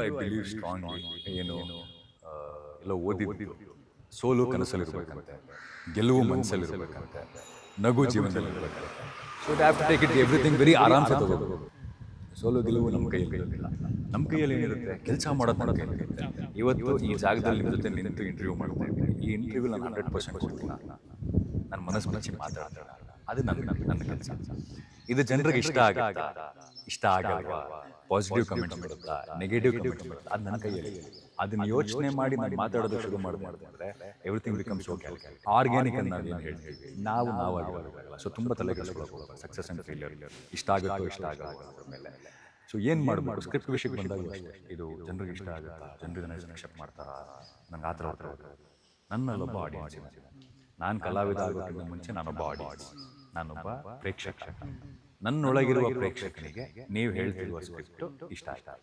I believe strongly ಏನು ಎಲ್ಲ ಓದಿದ್ದು ಸೋಲು ಕನಸಲ್ಲಿರ್ಬೇಕಂತೆ, ಗೆಲುವು ಮನಸ್ಸಲ್ಲಿರ್ಬೇಕಂತೆ, ನಗು ಜೀವನದಲ್ಲಿರ್ಬೇಕಂತೆ. So they have to take it everything very ಆರಾಮ್ಸೆ ತಗೋಬೇಕು. ಸೋಲು ಗೆಲುವು ನಮ್ಮ ಕೈಯಲ್ಲಿ ಇರೋದಿಲ್ಲ. ನಮ್ಮ ಕೈಯಲ್ಲಿ ಏನಿರುತ್ತೆ, ಕೆಲಸ ಮಾಡೋದು ನಮ್ಮ ಕೈಯಲ್ಲಿ ಇರುತ್ತೆ. ಇವತ್ತು ಈ ಜಾಗದಲ್ಲಿ ನಿಮ್ಮ ಜೊತೆ ನಿಂತು ಇಂಟರ್ವ್ಯೂ ಮಾಡ್ತಾ ಇದ್ದೀನಿ. ಈ ಇಂಟರ್ವ್ಯೂ ನಾನು 100% ಕೊಡ್ತೀನಿ. ನನ್ನ ಮನಸ್ಸು ಬಿಚ್ಚಿ ಮಾತಾಡ್ತಾಳೆ, ಅದು ನನ್ನ ಕೆಲಸ. ಇದು ಜನರಿಗೆ ಇಷ್ಟ ಆಗುತ್ತಾ, ಇಷ್ಟ ಆಗಲ್ವಾ, ಪಾಸಿಟಿವ್ ಕಮೆಂಟ್ಸ್ ಬರುತ್ತಾ, ನೆಗೆಟಿವ್ ಕಮೆಂಟ್ಸ್ ಬರುತ್ತಾ, ಅದು ನನ್ನ ಕೈಯಲ್ಲಿ. ಅದನ್ನ ಯೋಚನೆ ಮಾಡಿ ನಾನು ಮಾತಾಡೋದು ಶುರು ಮಾಡಿದ್ರೆ ಎವ್ರಿಥಿಂಗ್ ಬಿಕಮ್ಸ್ ಓಕೆ. ಆರ್ಗ್ಯಾನಿಕ್ ಅಂತ ನಾವೇನು ಹೇಳ್ತೀವಿ, ನಾವಾಗಿರೋಲ್ಲ. ಸೊ ತುಂಬ ತಲೆ ಕೆಡಿಸ್ಕೊಳ್ಳೋದು ಸಕ್ಸಸ್ ಆ್ಯಂಡ್ ಫೇಲ್ಯೂರ್, ಇಷ್ಟ ಆಗುತ್ತೋ ಇಷ್ಟ ಆಗಲ್ಲ ಅದ್ರ ಮೇಲೆ. ಸೊ ಏನು ಮಾಡಬೇಕು, ಸ್ಕ್ರಿಪ್ಟ್ ವಿಷಯಕ್ಕೆ ಬಂದಾಗ ಇದು ಜನರಿಗೆ ಇಷ್ಟ ಆಗುತ್ತಾ, ಜನರು ಇದನ್ನು ಅಕ್ಸೆಪ್ಟ್ ಮಾಡ್ತಾರಾ, ನಂಗೆ ಆ ಥರ ನನ್ನಲ್ಲೊಬ್ಬ ಆಡಿಯನ್ಸ್ ಇದೆ. ನಾನು ಕಲಾವಿದ ಆಗೋಕ್ಕಿಂತ ಮುಂಚೆ ನಾನೊಬ್ಬ ಆಡಿಯನ್ಸ್, ನಾನೊಬ್ಬ ಪ್ರೇಕ್ಷಕ. ನನ್ನೊಳಗಿರುವ ಪ್ರೇಕ್ಷಕನಿಗೆ ನೀವು ಹೇಳ್ತಿರುವ ಸ್ಕ್ರಿಪ್ಟು ಇಷ್ಟ ಆಯ್ತಾ.